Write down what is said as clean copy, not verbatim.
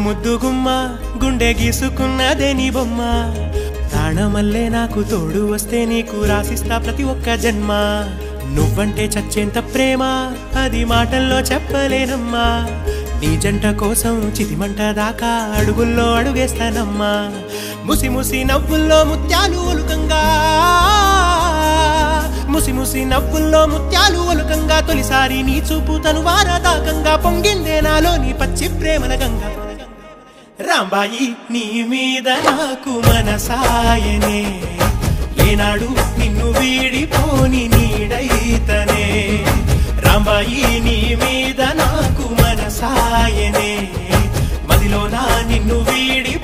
ముద్దుగుమ్మ గుండె గీసుకున్నదే నీ బొమ్మ ప్రాణమల్లే నాకు తోడు వస్తే నీకు రాసిస్తా ప్రతి ఒక్క జన్మ నువ్వంటే చచ్చేంత ప్రేమ అది మాటల్లో చెప్పలేనమ్మా నీ జంట కోసం చితిమంట దాకా అడుగుల్లో అడుగేస్తానమ్మా ముసి ముసి నవ్వుల్లో ముత్యాలు ఒలుకంగా ముసి ముసి నవ్వుల్లో ముత్యాలు ఒలుకంగా తొలిసారి నీ చూపు తను వారదాకంగా పొంగిందే నాలో నీ పచ్చి ప్రేమల గంగా రాంబాయి నీ మీద నాకు మనసాయనే ఏనాడు నిన్ను వీడిపోని నీడైతనే రాంబాయి నీ మీద నాకు మనసాయనే మదిలో నా నిన్ను వీడి